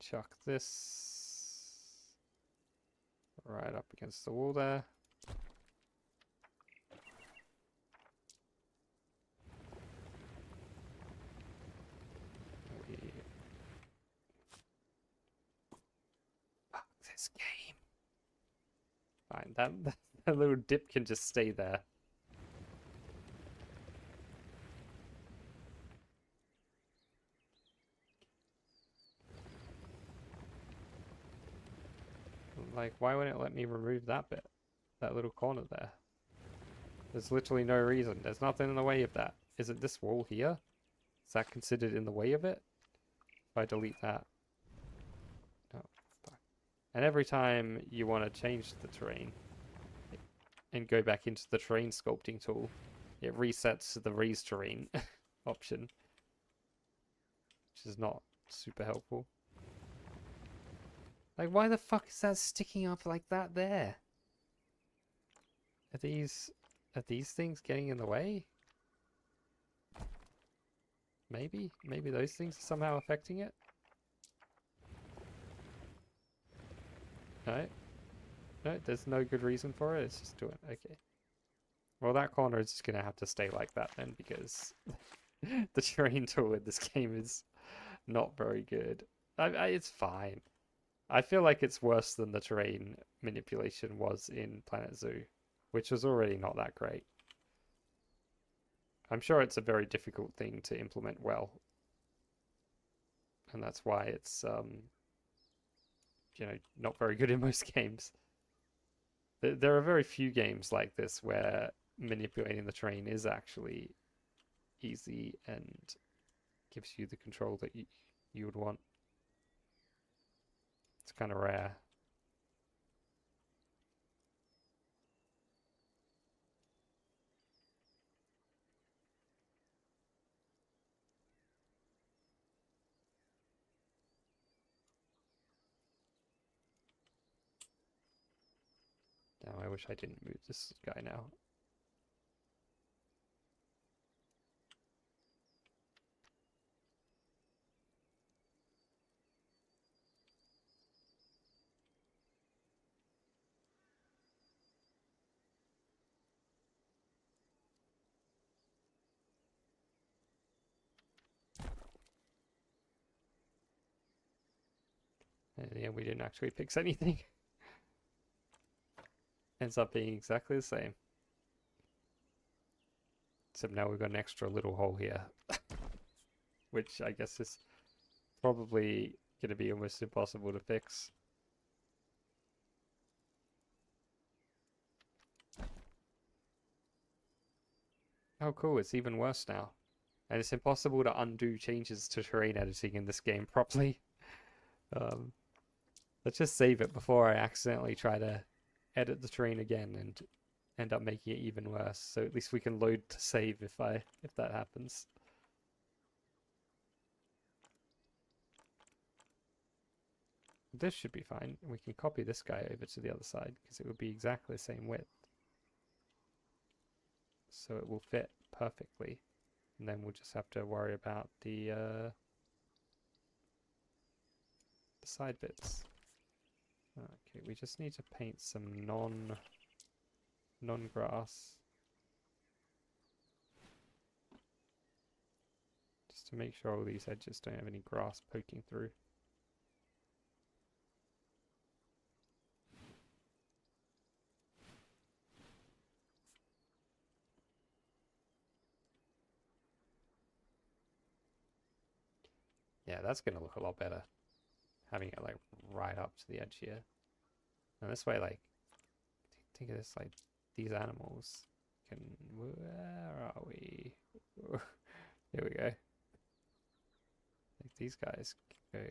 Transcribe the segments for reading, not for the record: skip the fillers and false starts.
chuck this right up against the wall there. Fuck this game. Fine, that little dip can just stay there. Like, why wouldn't it let me remove that bit? That little corner there. There's literally no reason. There's nothing in the way of that. Is it this wall here? Is that considered in the way of it? If I delete that. No, fuck. And every time you want to change the terrain and go back into the terrain sculpting tool, it resets to the Re's terrain option, which is not super helpful. Like, why the fuck is that sticking up like that there? Are these things getting in the way? Maybe those things are somehow affecting it? No? No, there's no good reason for it, it's just doing it. Okay. Well, that corner is just gonna have to stay like that then, because the terrain tool in this game is not very good. It's fine. I feel like it's worse than the terrain manipulation was in Planet Zoo, which was already not that great. I'm sure it's a very difficult thing to implement well. And that's why it's, you know, not very good in most games. There are very few games like this where manipulating the terrain is actually easy and gives you the control that you would want. It's kind of rare. Damn, I wish I didn't move this guy now. And yeah, we didn't actually fix anything. Ends up being exactly the same. Except now we've got an extra little hole here. Which I guess is probably going to be almost impossible to fix. Oh cool, it's even worse now. And it's impossible to undo changes to terrain editing in this game properly. Let's just save it before I accidentally try to edit the terrain again and end up making it even worse. So at least we can load to save if that happens. This should be fine. We can copy this guy over to the other side because it would be exactly the same width. So it will fit perfectly. And then we'll just have to worry about the side bits. Okay, we just need to paint some non-grass. Just to make sure all these edges don't have any grass poking through. Yeah, that's going to look a lot better. Having it like right up to the edge here. And this way, like, think of this, like, these animals can, where are we? Here we go. Like, these guys can go.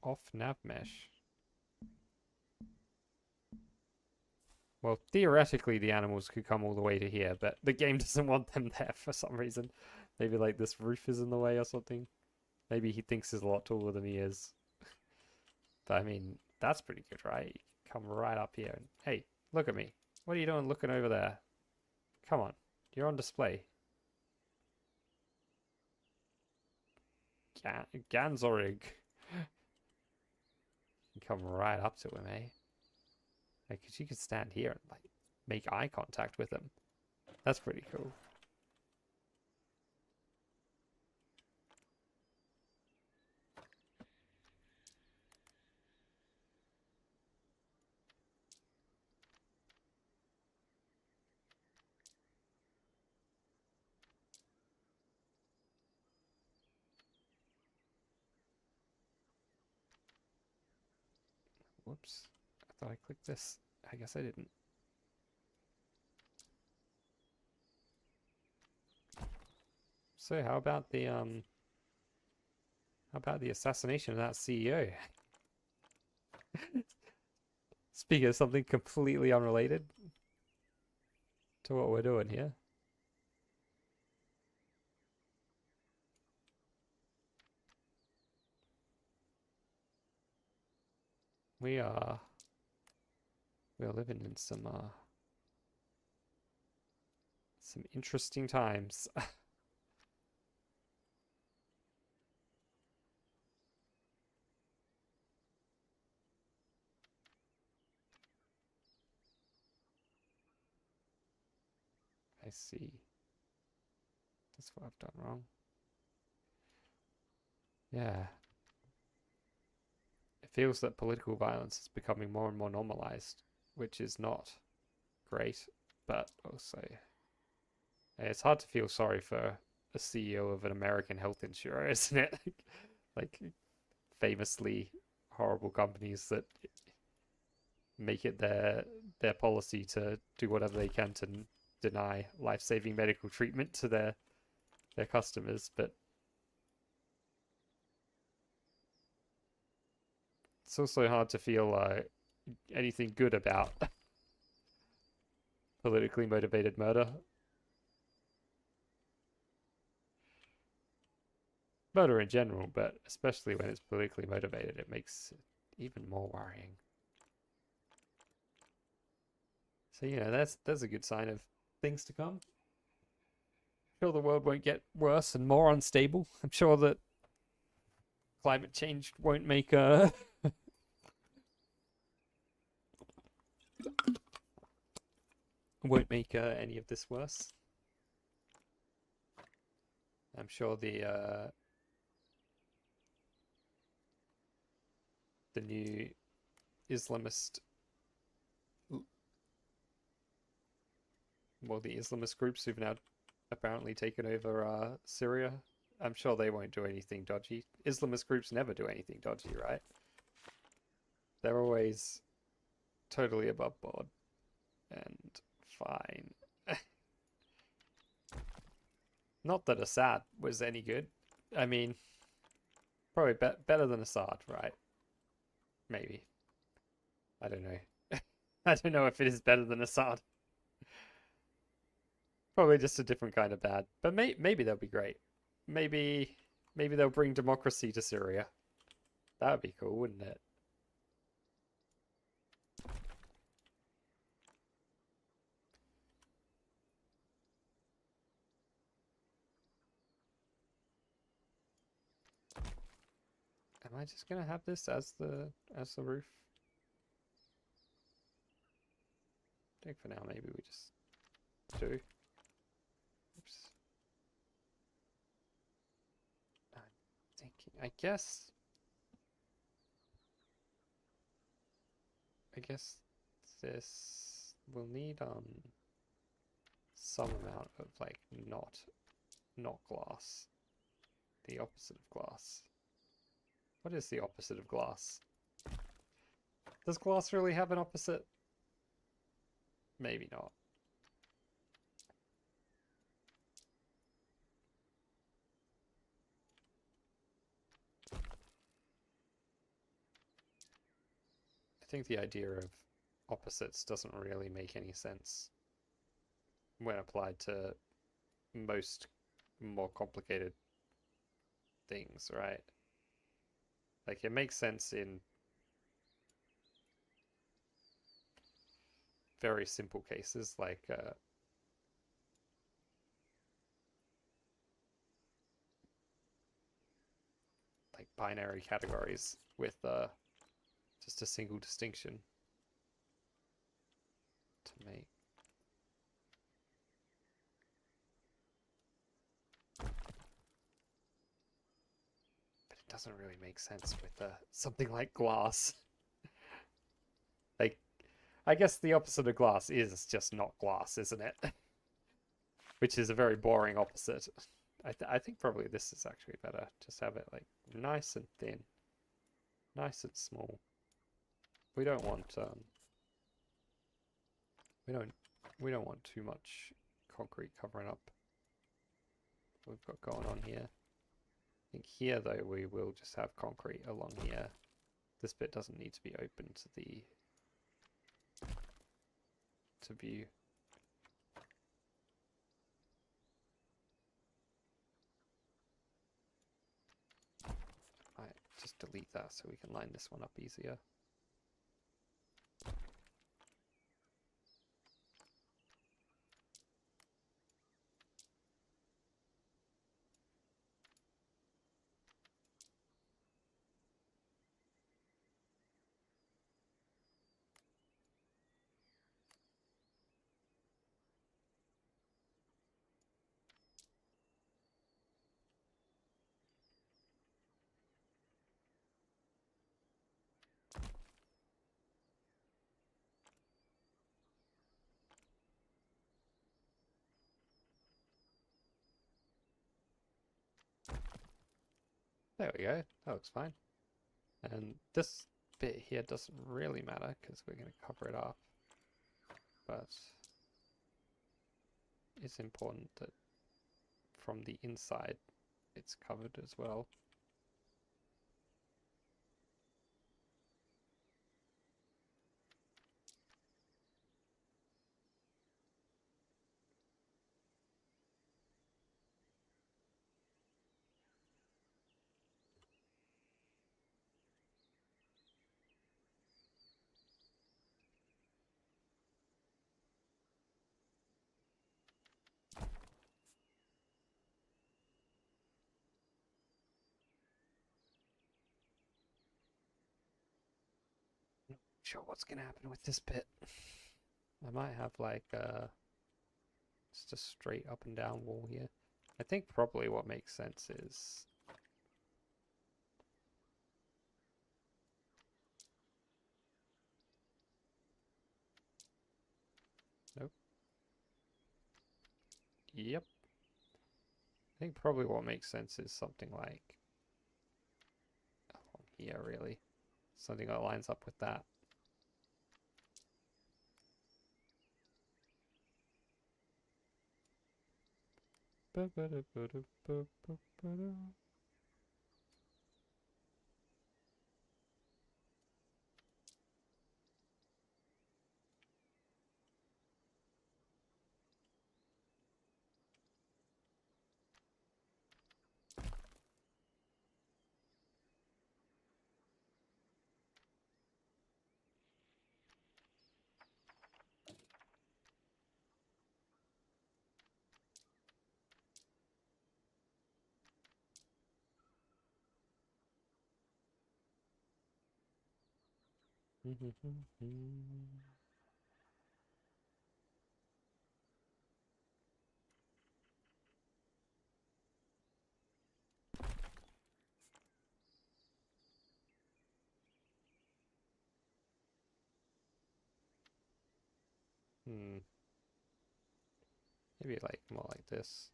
Off nav mesh. Well, theoretically, the animals could come all the way to here, but the game doesn't want them there for some reason. Maybe, like, this roof is in the way or something. Maybe he thinks he's a lot taller than he is. But, I mean, that's pretty good, right? You Come right up here and hey, look at me. What are you doing looking over there? Come on, you're on display. Ganzorig. Come right up to him, eh? Like, 'cause you can stand here and like make eye contact with him. That's pretty cool. Whoops. I thought I clicked this. I guess I didn't. So how about the assassination of that CEO? Speaking of something completely unrelated to what we're doing here. We are living in some interesting times. I see. That's what I've done wrong. Yeah. It feels that political violence is becoming more and more normalized, which is not great, but also it's hard to feel sorry for a CEO of an American health insurer, isn't it? Like famously horrible companies that make it their policy to do whatever they can to deny life-saving medical treatment to their customers, but it's also hard to feel anything good about politically motivated murder. Murder in general, but especially when it's politically motivated, it makes it even more worrying. So, you know, that's a good sign of things to come. I'm sure the world won't get worse and more unstable. I'm sure that climate change won't make any of this worse. I'm sure the new Islamist, well, the Islamist groups who've now apparently taken over Syria, I'm sure they won't do anything dodgy. Islamist groups never do anything dodgy, right? They're always totally above board and fine. Not that Assad was any good. I mean, probably better than Assad, right? Maybe. I don't know. I don't know if it is better than Assad. Probably just a different kind of bad. But maybe they'll be great. Maybe they'll bring democracy to Syria. That would be cool, wouldn't it? Am I just gonna have this as the roof? I think for now maybe we just do. Oops. I'm thinking, I guess this will need some amount of like not glass. The opposite of glass. What is the opposite of glass? Does glass really have an opposite? Maybe not. I think the idea of opposites doesn't really make any sense when applied to most more complicated things, right? Like it makes sense in very simple cases like binary categories with just a single distinction to make. But it doesn't really make sense with something like glass. Like, I guess the opposite of glass is just not glass, isn't it? Which is a very boring opposite. I think probably this is actually better. Just have it like nice and thin, nice and small. We don't want we don't want too much concrete covering up what we've got going on here. I think here though we will just have concrete along here. This bit doesn't need to be open to the view. Right, just delete that so we can line this one up easier. There we go, that looks fine. And this bit here doesn't really matter because we're going to cover it up. But it's important that from the inside it's covered as well. Sure what's gonna happen with this bit. I might have like just a straight up and down wall here. I think probably what makes sense is nope. Yep. I think probably what makes sense is something like along here really. Something that lines up with that. Maybe like more like this.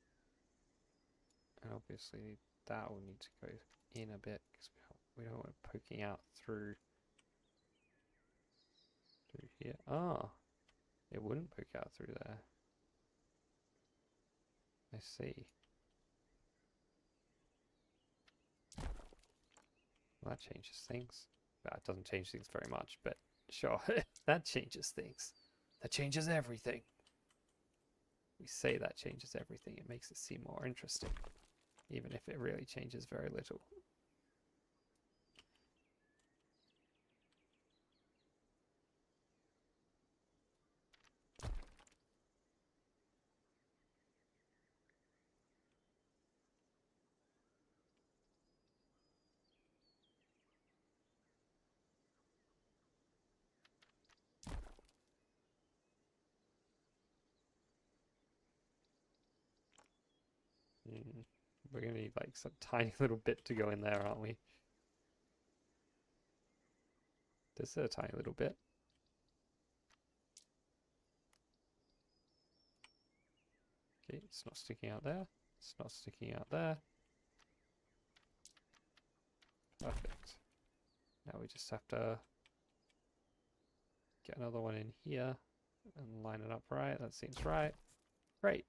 And obviously that will need to go in a bit because we don't want it poking out through here. Ah, it wouldn't poke out through there. I see. Well, that changes things. Well, it doesn't change things very much, but sure, that changes things. That changes everything. We say that changes everything. It makes it seem more interesting, even if it really changes very little. We're gonna need like some tiny little bit to go in there, aren't we? This is a tiny little bit. Okay, it's not sticking out there. It's not sticking out there. Perfect. Now we just have to get another one in here and line it up right. That seems right. Great.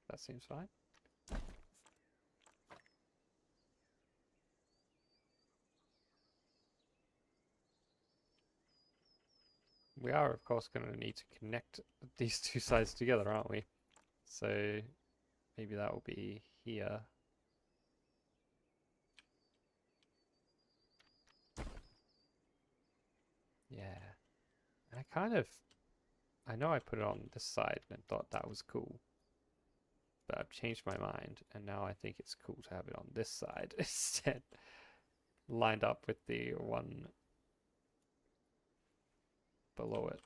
That seems fine. We are, of course, going to need to connect these two sides together, aren't we? So maybe that will be here. Yeah. And I know I put it on this side and thought that was cool. But I've changed my mind, and now I think it's cool to have it on this side instead. Lined up with the one below it.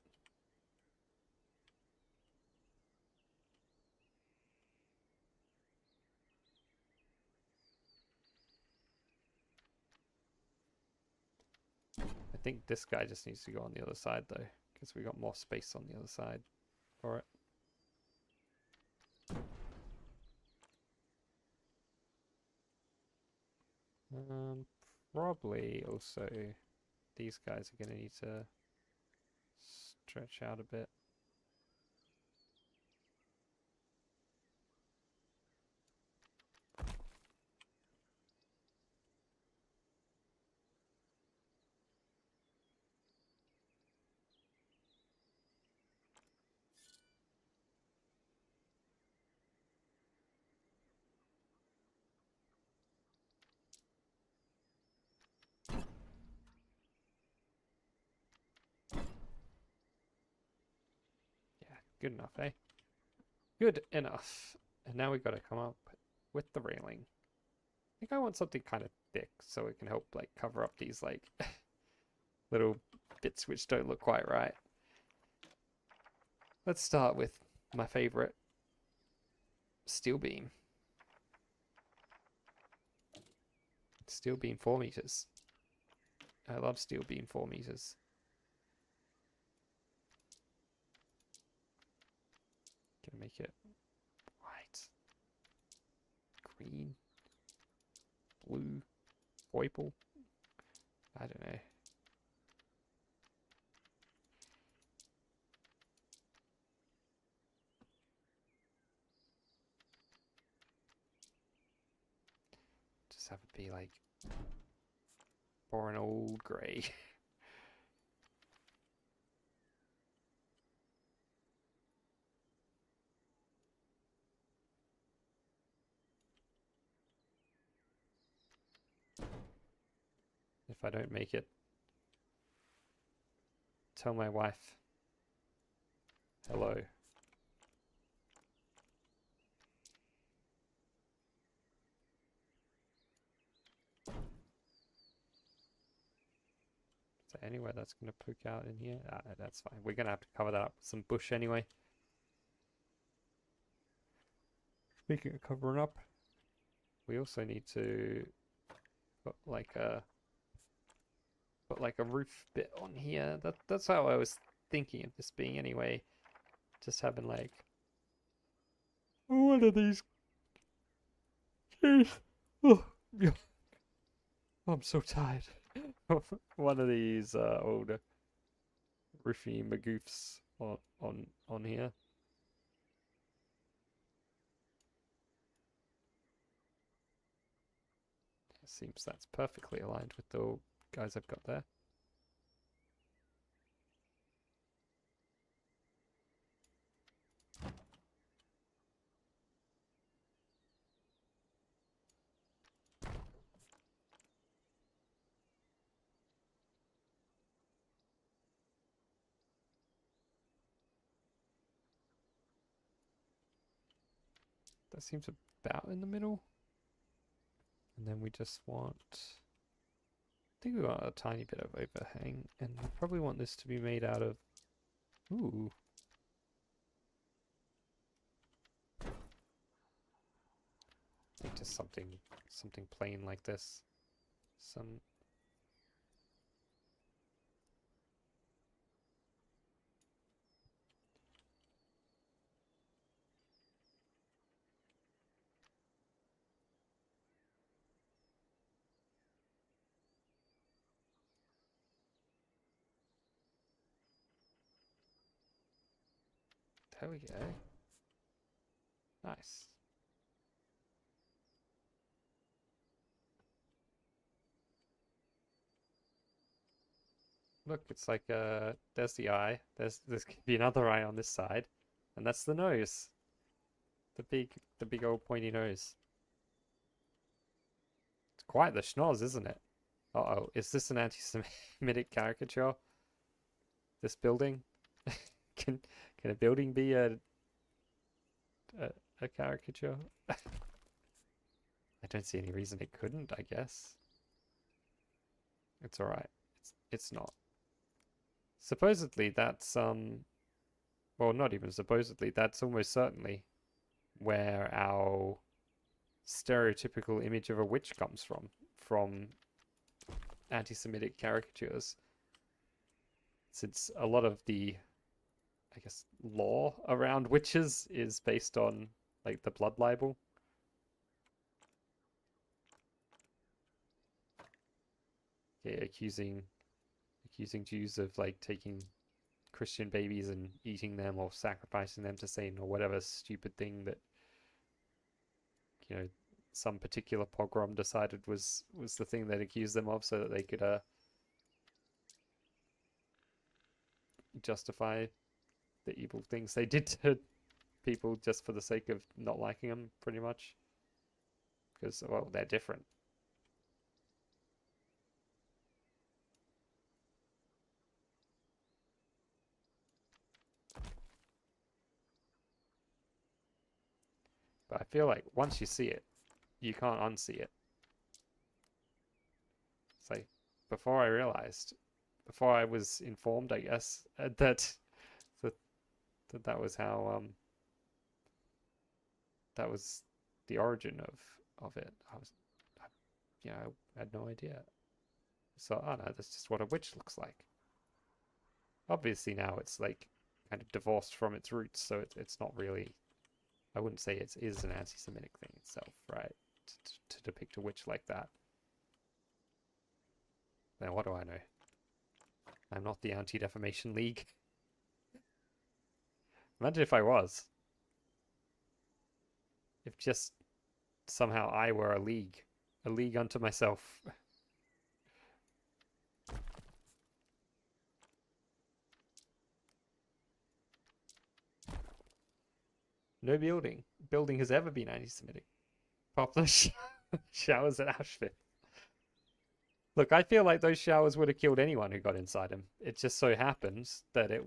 I think this guy just needs to go on the other side though, because we got more space on the other side for it. Probably also these guys are going to need to stretch out a bit. Good enough, eh? Good enough. And now we've got to come up with the railing. I think I want something kind of thick so it can help like cover up these like little bits which don't look quite right. Let's start with my favorite steel beam. Steel beam 4 meters. I love steel beam 4 meters. Gonna make it white, green, blue, purple. I don't know. Just have it be like boring old grey. If I don't make it, tell my wife hello. Is there anywhere that's going to poke out in here? Ah, that's fine. We're going to have to cover that up with some bush anyway. Speaking of covering up, we also need to put like a roof bit on here. That's how I was thinking of this being anyway. Just having like one of these. Oh, I'm so tired. One of these old roofy magoofs on here. It seems that's perfectly aligned with the guys I've got there. That seems about in the middle. And then we just want... I think we want a tiny bit of overhang. And we probably want this to be made out of... Ooh. I think just something plain like this. Some... There we go. Nice. Look, it's like there's the eye. There's could be another eye on this side, and that's the nose. The big old pointy nose. It's quite the schnoz, isn't it? Uh-oh, is this an anti-Semitic caricature? This building? Can a building be a caricature? I don't see any reason it couldn't, I guess. It's alright. It's not. Supposedly that's well, not even supposedly, that's almost certainly where our stereotypical image of a witch comes from anti-Semitic caricatures. Since a lot of the, I guess, law around witches is based on like the blood libel. Okay, accusing Jews of like taking Christian babies and eating them or sacrificing them to Satan or whatever stupid thing that, you know, some particular pogrom decided was the thing they'd accuse them of, so that they could justify the evil things they did to people just for the sake of not liking them, pretty much. Because, well, they're different. But I feel like once you see it, you can't unsee it. It's like, before I was informed, I guess, that was how, that was the origin of it. I had no idea. So, oh no, that's just what a witch looks like. Obviously now it's like kind of divorced from its roots, so it's not really, I wouldn't say it is an anti-Semitic thing itself, right? To depict a witch like that. Now, what do I know? I'm not the Anti-Defamation League. Imagine if I was. If just somehow I were a league unto myself. No building has ever been anti-Semitic. Apart from the showers at Auschwitz. Look, I feel like those showers would have killed anyone who got inside them. It just so happens that it...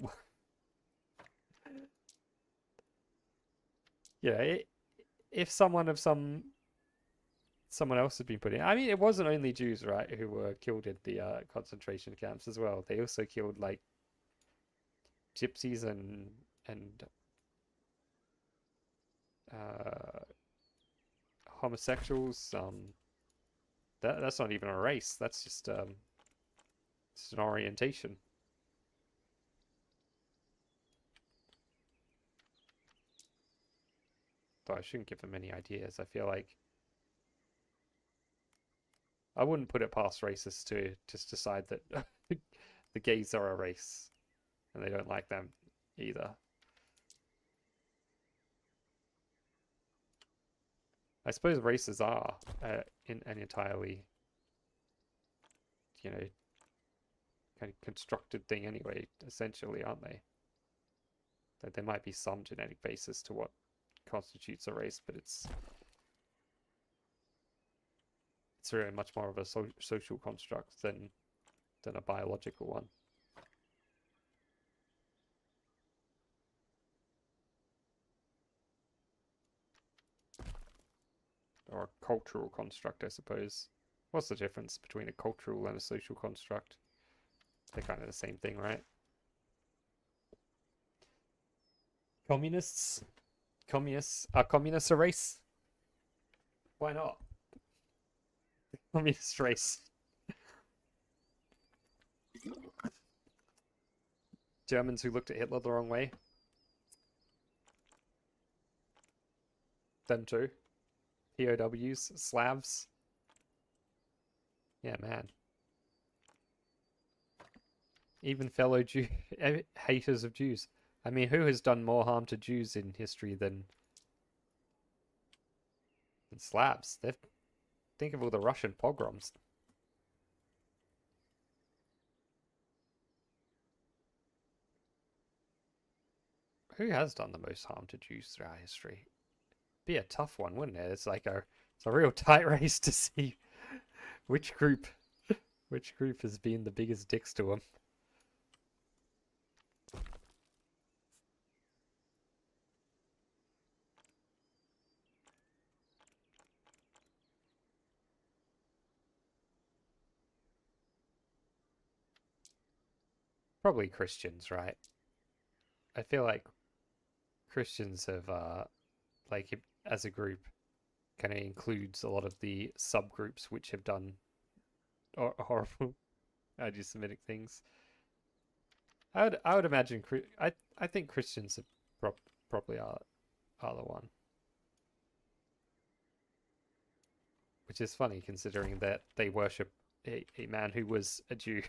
Yeah, if someone else had been put in... I mean, it wasn't only Jews, right, who were killed in the concentration camps as well. They also killed, like, gypsies and homosexuals. That's not even a race. That's just an orientation. Though I shouldn't give them any ideas. I feel like I wouldn't put it past racists to just decide that the gays are a race and they don't like them either. I suppose races are in an entirely, you know, kind of constructed thing anyway, essentially, aren't they? That there might be some genetic basis to what constitutes a race, but it's really much more of a social construct than a biological one. Or a cultural construct, I suppose. What's the difference between a cultural and a social construct? They're kind of the same thing, right? Communists? Are communists a race? Why not? The communist race. Germans who looked at Hitler the wrong way. Them too. POWs, Slavs. Yeah, man. Even fellow haters of Jews. I mean, who has done more harm to Jews in history than Slavs? Think of all the Russian pogroms. Who has done the most harm to Jews throughout history? Be a tough one, wouldn't it? It's a real tight race to see which group has been the biggest dicks to them. Probably Christians, right? I feel like Christians have, like, as a group, kind of includes a lot of the subgroups which have done horrible anti-Semitic things. I would imagine I think Christians probably are the one, which is funny considering that they worship a man who was a Jew.